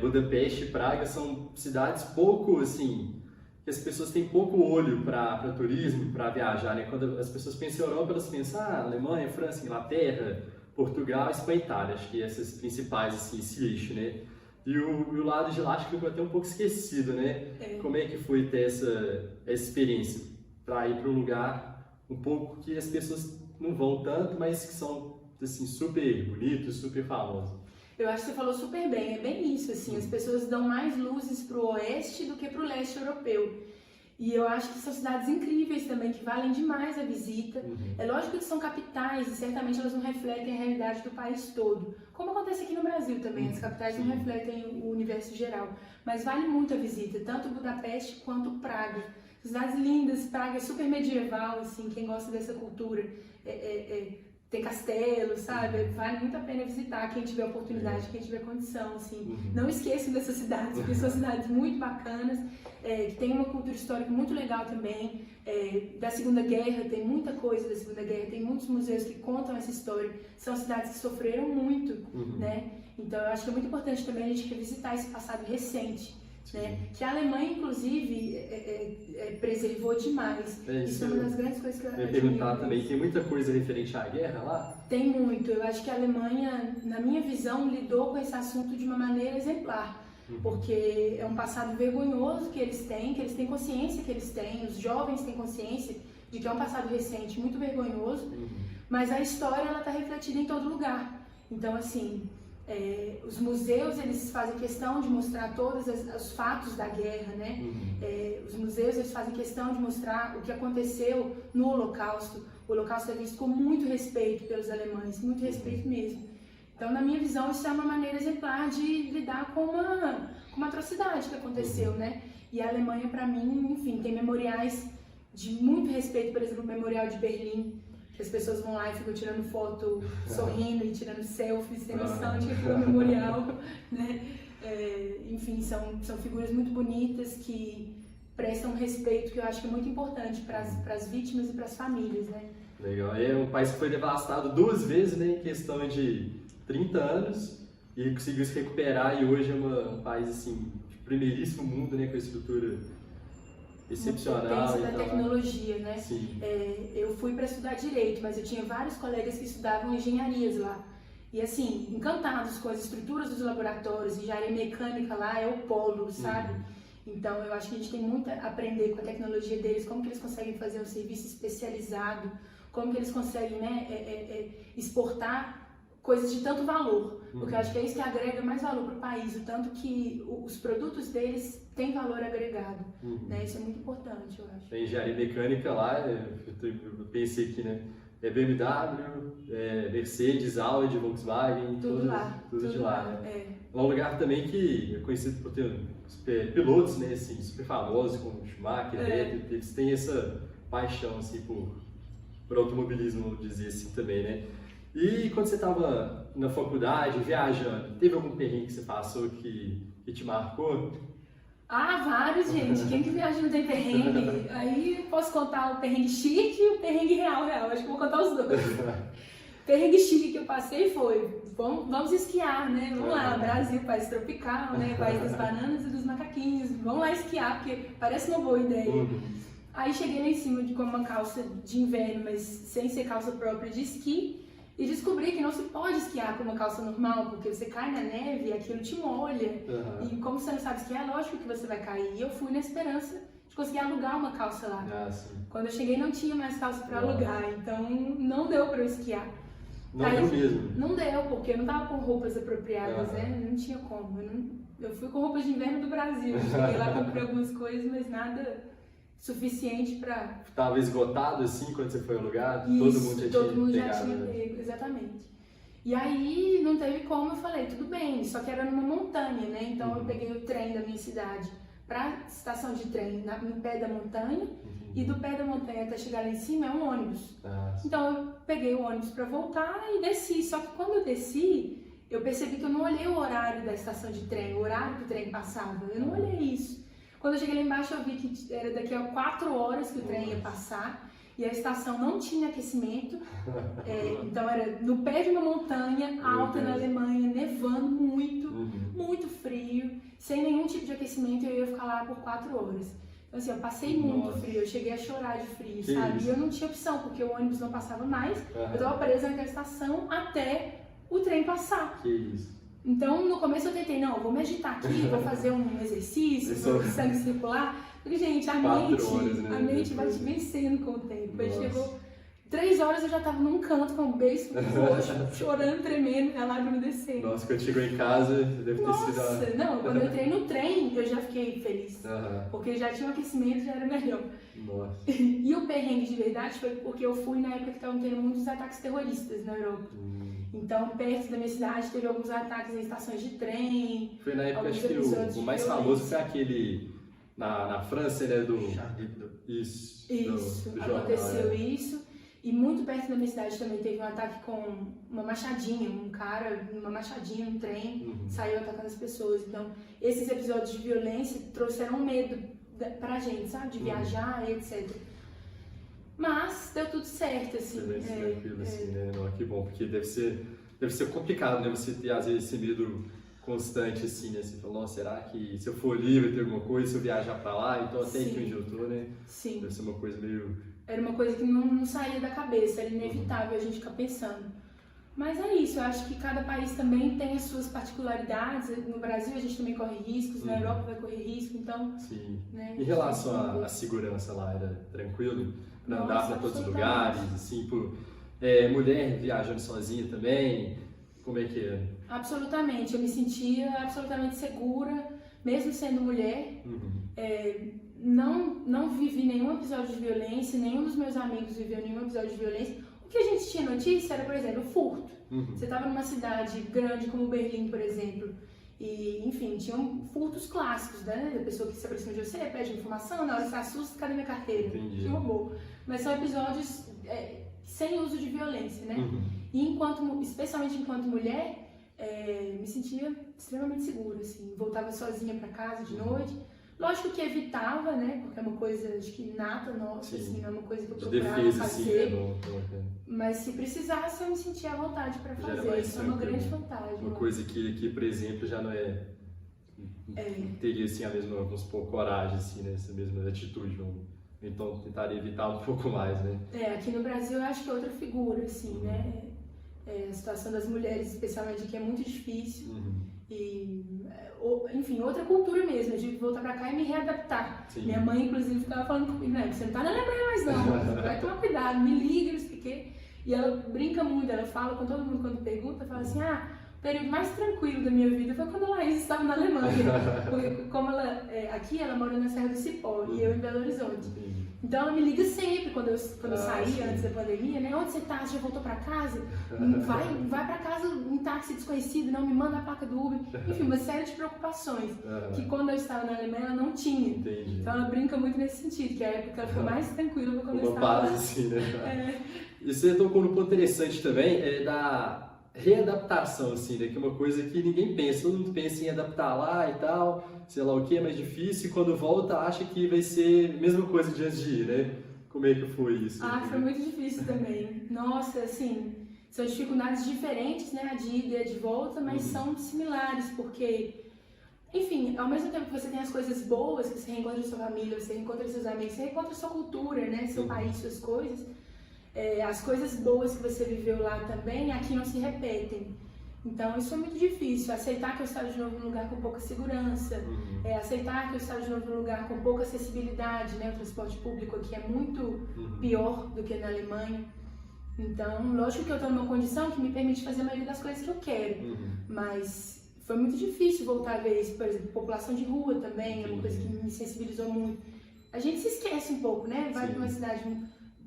Budapeste e Praga são cidades pouco, assim, que as pessoas têm pouco olho para turismo, para viajar, né? Quando as pessoas pensam em Europa, elas pensam, Alemanha, França, Inglaterra, Portugal, Espanha e Itália, acho que essas principais, assim, esse eixo, né? E o lado de lá acho que ficou até um pouco esquecido, né? Como é que foi ter essa experiência para ir para um lugar um pouco que as pessoas não vão tanto, mas que são, assim, super bonitos, super famosos? Eu acho que você falou super bem, é bem isso, assim, as pessoas dão mais luzes para o oeste do que para o leste europeu. E eu acho que são cidades incríveis também, que valem demais a visita. É lógico que são capitais e certamente elas não refletem a realidade do país todo. Como acontece aqui no Brasil também, as capitais não refletem o universo geral. Mas vale muito a visita, tanto Budapeste quanto Praga. Cidades lindas, Praga é super medieval, assim, quem gosta dessa cultura. Tem castelo, sabe? Vale muito a pena visitar, quem tiver oportunidade, quem tiver condição, assim. Não esqueçam dessas cidades, porque são cidades muito bacanas, que tem uma cultura histórica muito legal também. Da Segunda Guerra, tem muita coisa da Segunda Guerra, tem muitos museus que contam essa história. São cidades que sofreram muito, né? Então eu acho que é muito importante também a gente revisitar esse passado recente. Né? Que a Alemanha, inclusive, preservou demais. Isso é uma das grandes coisas que eu ia perguntar também. Tem muita coisa referente à guerra lá? Tem muito. Eu acho que a Alemanha, na minha visão, lidou com esse assunto de uma maneira exemplar. Porque é um passado vergonhoso que eles têm consciência que eles têm, os jovens têm consciência de que é um passado recente muito vergonhoso, mas a história ela está refletida em todo lugar. Então, assim, os museus eles fazem questão de mostrar todos os fatos da guerra, né? Os museus eles fazem questão de mostrar o que aconteceu no Holocausto. O Holocausto é visto com muito respeito pelos alemães, muito respeito mesmo. Então, na minha visão, isso é uma maneira exemplar de lidar com uma atrocidade que aconteceu, né? E a Alemanha, para mim, enfim, tem memoriais de muito respeito, por exemplo, o Memorial de Berlim, que as pessoas vão lá e ficam tirando foto, sorrindo e tirando selfies, sem noção de que aquilo é um memorial, né? Enfim, são figuras muito bonitas que prestam um respeito que eu acho que é muito importante para as vítimas e para as famílias, né? Legal. É um país que foi devastado 2 vezes, né, em questão de 30 anos e conseguiu se recuperar e hoje é um país, assim, de primeiríssimo mundo, né, com a estrutura excepcional. Potência da tecnologia, né? Sim. Eu fui para estudar Direito, mas eu tinha vários colegas que estudavam engenharias lá. E assim, encantados com as estruturas dos laboratórios, engenharia mecânica lá é o polo, sabe? Então eu acho que a gente tem muito a aprender com a tecnologia deles, como que eles conseguem fazer um serviço especializado, como que eles conseguem, né, exportar coisas de tanto valor, porque eu acho que é isso que agrega mais valor para o país, o tanto que os produtos deles têm valor agregado, né? Isso é muito importante, eu acho. A engenharia mecânica lá, eu pensei aqui, né? BMW, Mercedes, Audi, Volkswagen, tudo de lá. Né? É um lugar também que é conhecido por ter pilotos, né, assim, super famosos, como Schumacher, eles têm essa paixão assim, por automobilismo, vamos dizer assim também, né? E quando você estava na faculdade, viajando, teve algum perrengue que você passou que te marcou? Vários, gente. Quem que viaja não tem perrengue? Aí eu posso contar o perrengue chique e o perrengue real. Acho que vou contar os dois. Perrengue chique que eu passei foi, vamos esquiar, né? Vamos lá, Brasil, país tropical, né? País das bananas e dos macaquinhos. Vamos lá esquiar, porque parece uma boa ideia. Aí cheguei lá em cima com uma calça de inverno, mas sem ser calça própria de esqui. E descobri que não se pode esquiar com uma calça normal, porque você cai na neve e aquilo te molha. E como você não sabe esquiar, é lógico que você vai cair. E eu fui na esperança de conseguir alugar uma calça lá. Quando eu cheguei não tinha mais calça para alugar, então não deu para eu esquiar. Não deu mesmo? Não deu, porque eu não tava com roupas apropriadas, né? Não tinha como. Eu fui com roupas de inverno do Brasil. Cheguei lá, comprei algumas coisas, mas nada suficiente para... Estava esgotado assim quando você foi alugar? Isso, todo mundo já tinha pego, exatamente. E aí não teve como, eu falei, tudo bem, só que era numa montanha, né? Então eu peguei o trem da minha cidade para a estação de trem no pé da montanha, e do pé da montanha até chegar lá em cima é um ônibus. Então eu peguei o ônibus para voltar e desci, só que quando eu desci, eu percebi que eu não olhei o horário da estação de trem, o horário que o trem passava, eu não olhei isso. Quando eu cheguei lá embaixo eu vi que era daqui a 4 horas que o trem ia passar, e a estação não tinha aquecimento, então era no pé de uma montanha alta na Alemanha, nevando muito, muito frio, sem nenhum tipo de aquecimento, e eu ia ficar lá por 4 horas. Então assim, eu passei muito frio, eu cheguei a chorar de frio, Que sabe? isso? E eu não tinha opção, porque o ônibus não passava mais, eu tava presa naquela estação até o trem passar. Que isso? Então, no começo eu tentei, não, vou me agitar aqui, vou fazer um exercício, vou sangue circular. Porque, gente, a mente vai te vencendo com o tempo. Aí chegou 3 horas, eu já tava num canto com o beiço roxo, chorando, tremendo, a lágrima descendo. Nossa, quando chegou em casa, deve ter sido... Nossa, não, quando eu entrei no trem, eu já fiquei feliz. Porque já tinha um aquecimento, já era melhor. Nossa. E o perrengue de verdade foi porque eu fui na época que estavam tendo muitos ataques terroristas na Europa. Então, perto da minha cidade, teve alguns ataques em estações de trem. Foi na época, acho que o mais famoso foi aquele na França, né? Isso, do aconteceu jornal, isso. E muito perto da minha cidade também teve um ataque com uma machadinha, um cara, uma machadinha no trem, saiu atacando as pessoas. Então, esses episódios de violência trouxeram medo pra gente, sabe? De viajar e etc. Mas deu tudo certo, assim. Tranquilo, assim, né? Não, que bom, porque deve ser complicado, né? Você ter, às vezes, esse medo constante, assim, né? Você fala, nossa, será que se eu for livre ter alguma coisa, se eu viajar pra lá, então até aqui onde eu tô, né? Sim. Deve ser uma coisa meio... Era uma coisa que não saía da cabeça, era inevitável a gente ficar pensando. Mas é isso, eu acho que cada país também tem as suas particularidades. No Brasil a gente também corre riscos, na Europa vai correr risco, então... Sim. Né, em relação à segurança lá, era tranquilo? Pra andar pra todos os lugares, assim, mulher viajando sozinha também, como é que é? Absolutamente, eu me sentia absolutamente segura, mesmo sendo mulher. Não vivi nenhum episódio de violência, nenhum dos meus amigos viveu nenhum episódio de violência. O que a gente tinha notícia era, por exemplo, furto. Você estava numa cidade grande como Berlim, por exemplo, e, enfim, tinham furtos clássicos, né? Da pessoa que se aproxima de você, pede informação, na hora que você assusta, cadê minha carteira? Entendi. Que roubou. Mas são episódios sem uso de violência, né? E especialmente enquanto mulher, me sentia extremamente segura, assim. Voltava sozinha para casa de noite. Lógico que evitava, né? Porque é uma coisa, acho que inata nossa, assim, é uma coisa que eu procurava defesa, fazer. Sim, mas se precisasse, eu me sentia à vontade para fazer. Isso é uma grande vantagem. Uma coisa que, por exemplo, já não teria, assim, a mesma, vamos supor, coragem, assim, né? Essa mesma atitude, então tentaria evitar um pouco mais, né? Aqui no Brasil eu acho que é outra figura, assim, né? A situação das mulheres, especialmente aqui, é muito difícil. E, enfim, outra cultura mesmo. Eu tive que voltar pra cá e me readaptar. Sim. Minha mãe, inclusive, ficava falando comigo, né? Você não tá na Alemanha mais não, vai tomar cuidado, me liga, não sei o quê. E ela brinca muito, ela fala com todo mundo quando pergunta, fala assim, o período mais tranquilo da minha vida foi quando a Laís estava na Alemanha. Porque como aqui ela mora na Serra do Cipó e eu em Belo Horizonte. Então ela me liga sempre quando eu saí antes da pandemia, né? Onde você tá? Você já voltou pra casa? Vai pra casa em táxi desconhecido, não me manda a placa do Uber. Enfim, uma série de preocupações que quando eu estava na Alemanha ela não tinha. Entendi. Então ela brinca muito nesse sentido, que a época ela ficou mais tranquila foi quando eu estava lá. Assim, né? E você tocou num ponto interessante também, da readaptação, assim, né? Que é uma coisa que ninguém pensa. Todo mundo pensa em adaptar lá e tal, sei lá o que, é mais difícil. E quando volta, acha que vai ser a mesma coisa de antes de ir, né? Como é que foi isso? Foi muito difícil também. Nossa, assim, são dificuldades diferentes, né? A de ida e a de volta, mas são similares, porque... Enfim, ao mesmo tempo que você tem as coisas boas, que você reencontra sua família, você reencontra seus amigos, você reencontra sua cultura, né? Seu país, suas coisas. As coisas boas que você viveu lá também, aqui não se repetem. Então isso é muito difícil, aceitar que eu estava de novo num lugar com pouca segurança, aceitar que eu estava de novo num lugar com pouca acessibilidade, né? O transporte público aqui é muito pior do que na Alemanha. Então, lógico que eu estou numa condição que me permite fazer a maioria das coisas que eu quero, mas foi muito difícil voltar a ver isso, por exemplo, população de rua também, é uma coisa que me sensibilizou muito. A gente se esquece um pouco, né? Vai para uma cidade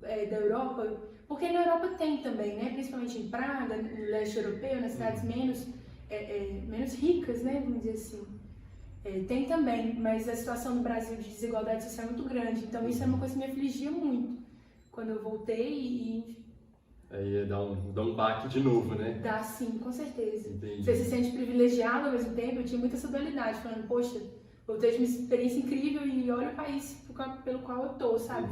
da Europa, porque na Europa tem também, né? Principalmente em Praga, no leste europeu, nas cidades menos ricas, né? Vamos dizer assim. Tem também, mas a situação no Brasil de desigualdade social é muito grande, então isso é uma coisa que me afligia muito quando eu voltei e Aí dá um baque de novo, né? dá sim, com certeza. Entendi. Você se sente privilegiado ao mesmo tempo, eu tinha muita essa dualidade, falando, poxa, voltei de uma experiência incrível e olha o país pelo qual eu tô, sabe?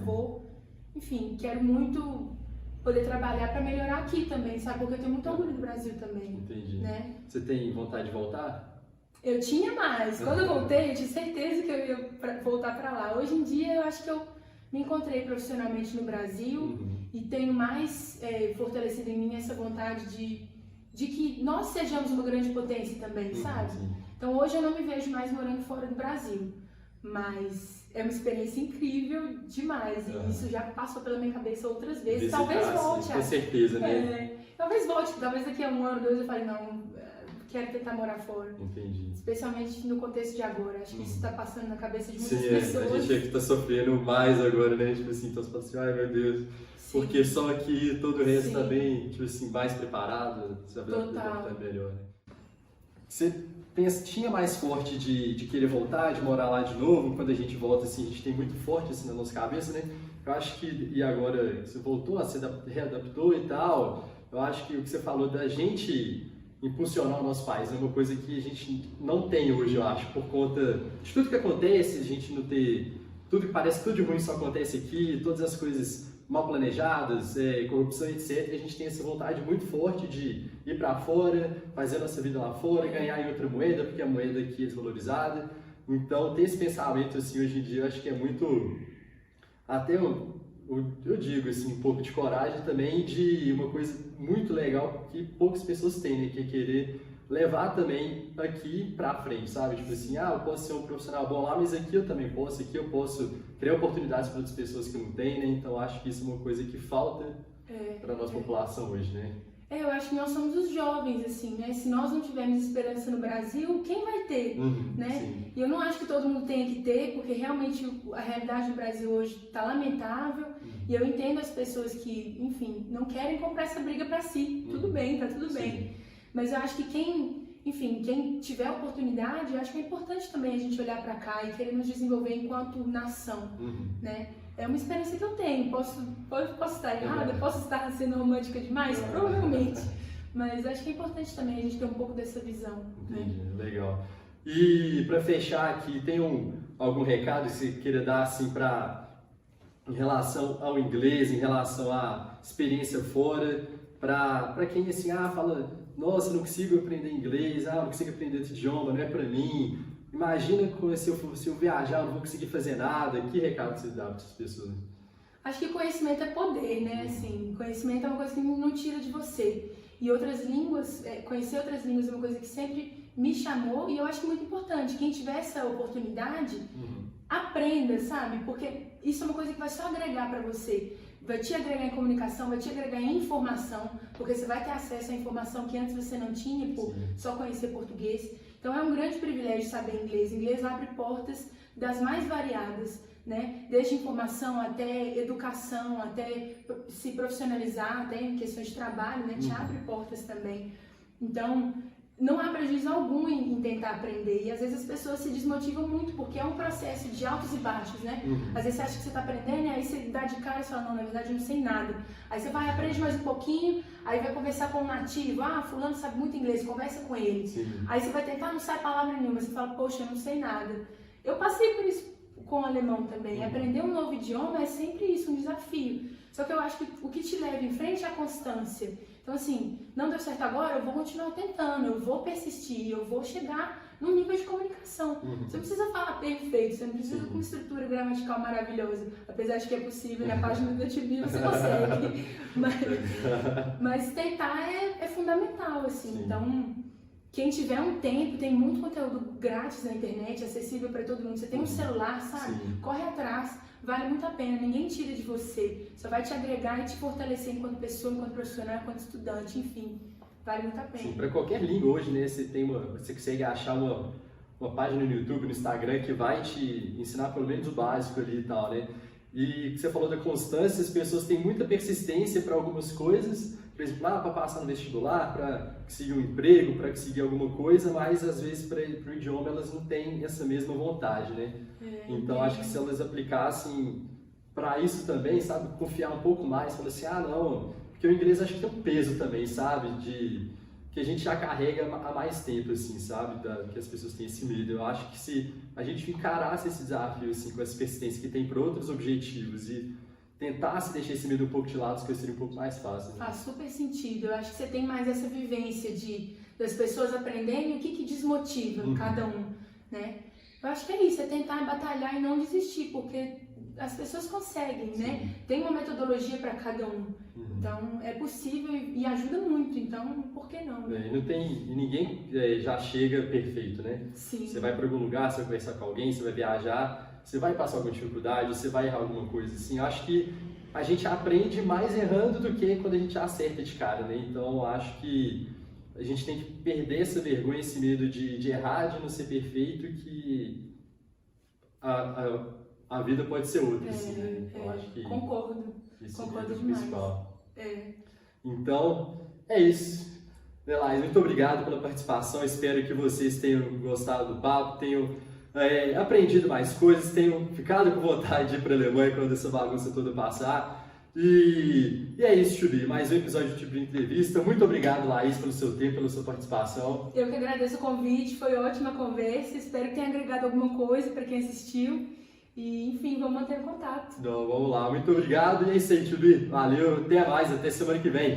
Enfim, quero muito poder trabalhar para melhorar aqui também, sabe? Porque eu tenho muito orgulho do Brasil também. Entendi. Né? Você tem vontade de voltar? Eu tinha mais. Quando eu voltei, eu tinha certeza que eu ia voltar para lá. Hoje em dia, eu acho que eu me encontrei profissionalmente no Brasil e tenho mais fortalecido em mim essa vontade de que nós sejamos uma grande potência também, sabe? Sim. Então hoje eu não me vejo mais morando fora do Brasil, mas é uma experiência incrível demais e isso já passou pela minha cabeça outras vezes. Talvez volte. Com certeza, né? Talvez volte, talvez daqui a 1 ano, 2 eu fale, não, quero tentar morar fora. Entendi. Especialmente no contexto de agora, acho que isso está passando na cabeça de muitas Sim, pessoas. a gente é que tá sofrendo mais agora, né? Tipo assim, então você fala assim, ai meu Deus, Sim. porque só aqui todo o resto tá bem, tipo assim, mais preparado, sabe? Total. Melhor, né? Você tinha mais forte de querer voltar, de morar lá de novo, quando a gente volta, assim, a gente tem muito forte assim na nossa cabeça, né? Eu acho que, e agora você voltou, você readaptou e tal, eu acho que o que você falou da gente impulsionar o nosso país é uma coisa que a gente não tem hoje, eu acho, por conta de tudo que acontece, a gente não ter, tudo que parece que tudo de ruim só acontece aqui, todas as coisas mal planejadas, corrupção, etc. A gente tem essa vontade muito forte de ir para fora, fazer a nossa vida lá fora, ganhar em outra moeda, porque a moeda aqui é desvalorizada. Então, ter esse pensamento, assim, hoje em dia, eu acho que é muito, até eu digo, assim, um pouco de coragem também, de uma coisa muito legal que poucas pessoas têm, né, que é querer levar também aqui pra frente, sabe? Tipo assim, eu posso ser um profissional bom lá, mas aqui eu também posso, aqui eu posso criar oportunidades para outras pessoas que não têm, né? Então acho que isso é uma coisa que falta para nossa população hoje, né? Eu acho que nós somos os jovens, assim, né? Se nós não tivermos esperança no Brasil, quem vai ter, né? Sim. E eu não acho que todo mundo tenha que ter, porque realmente a realidade do Brasil hoje está lamentável. E eu entendo as pessoas que, enfim, não querem comprar essa briga para si. Tudo bem, tá tudo bem. Mas eu acho que quem tiver oportunidade, eu acho que é importante também a gente olhar para cá e querer nos desenvolver enquanto nação, né? É uma experiência que eu tenho. Posso estar errada, posso estar sendo romântica demais, provavelmente. Mas acho que é importante também a gente ter um pouco dessa visão. Entendi, né? Legal. E para fechar aqui, tem algum recado que você queira dar assim em relação ao inglês, em relação à experiência fora, para quem assim fala, nossa, não consigo aprender inglês, não consigo aprender outro idioma, não é para mim. Imagina se eu viajar, eu não vou conseguir fazer nada. Que recado você dá para essas pessoas? Acho que conhecimento é poder, né? Assim, conhecimento é uma coisa que não tira de você. E outras línguas, conhecer outras línguas é uma coisa que sempre me chamou e eu acho muito importante. Quem tiver essa oportunidade, aprenda, sabe? Porque isso é uma coisa que vai só agregar para você. Vai te agregar em comunicação, vai te agregar em informação, porque você vai ter acesso à informação que antes você não tinha por só conhecer português. Então é um grande privilégio saber inglês. Inglês abre portas das mais variadas, né? Desde informação até educação, até se profissionalizar, até em questões de trabalho, né? Te abre portas também. Então, não há prejuízo algum em tentar aprender. E às vezes as pessoas se desmotivam muito, porque é um processo de altos e baixos, né? Às vezes você acha que você está aprendendo e aí você dá de cara e fala, não, na verdade eu não sei nada. Aí você vai, aprende mais um pouquinho, aí vai conversar com um nativo, fulano sabe muito inglês, conversa com ele. Aí você vai tentar, não sai palavra nenhuma, você fala, poxa, eu não sei nada. Eu passei por isso com o alemão também. Aprender um novo idioma é sempre isso, um desafio. Só que eu acho que o que te leva em frente é a constância. Então, assim, não deu certo agora, eu vou continuar tentando, eu vou persistir, eu vou chegar num nível de comunicação. Você não precisa falar perfeito, você não precisa com uma estrutura gramatical maravilhosa, apesar de que é possível, na página da TV você consegue. Mas tentar é fundamental, assim. Então, quem tiver um tempo, tem muito conteúdo grátis na internet, acessível para todo mundo. Você tem um celular, sabe? Corre atrás, vale muito a pena, ninguém tira de você. Só vai te agregar e te fortalecer enquanto pessoa, enquanto profissional, enquanto estudante, enfim. Vale muito a pena. Sim, para qualquer língua hoje, né? Você consegue achar uma página no YouTube, no Instagram, que vai te ensinar pelo menos o básico ali e tal, né? E você falou da constância, as pessoas têm muita persistência para algumas coisas por exemplo, para passar no vestibular, para conseguir um emprego, para conseguir alguma coisa, mas às vezes para o idioma elas não têm essa mesma vontade, né? Então acho que se elas aplicassem para isso também, sabe, confiar um pouco mais, falar assim, ah não, porque o inglês acho que tem um peso também, sabe, que a gente já carrega há mais tempo, assim, sabe, que as pessoas têm esse medo. Eu acho que se a gente encarasse esse desafio, assim, com essa persistência que tem para outros objetivos e tentasse deixar esse medo um pouco de lado, as coisas seriam um pouco mais fáceis. Né? Faz super sentido. Eu acho que você tem mais essa vivência das pessoas aprenderem o que desmotiva cada um, né? Eu acho que é isso, é tentar batalhar e não desistir, porque as pessoas conseguem, né? Tem uma metodologia para cada um. Então, é possível e ajuda muito. Então, por que não? Né? Ninguém já chega perfeito, né? Sim. Você vai para algum lugar, você vai conversar com alguém, você vai viajar, você vai passar alguma dificuldade, você vai errar alguma coisa, assim. Eu acho que a gente aprende mais errando do que quando a gente acerta de cara, né? Então, eu acho que a gente tem que perder essa vergonha, esse medo de errar, de não ser perfeito, que a vida pode ser outra, assim, né? Então, acho que concordo. Isso Concordo é o demais. principal. Então, é isso. Delais, muito obrigado pela participação. Espero que vocês tenham gostado do papo, tenham aprendido mais coisas, tenham ficado com vontade de ir para a Alemanha quando essa bagunça toda passar. E é isso, Chubi. Mais um episódio do Chubi Entrevista. Muito obrigado, Laís, pelo seu tempo, pela sua participação. Eu que agradeço o convite, foi ótima conversa. Espero que tenha agregado alguma coisa para quem assistiu. E, enfim, vamos manter contato. Então, vamos lá. Muito obrigado. E é isso aí, Chubi. Valeu. Até mais. Até semana que vem.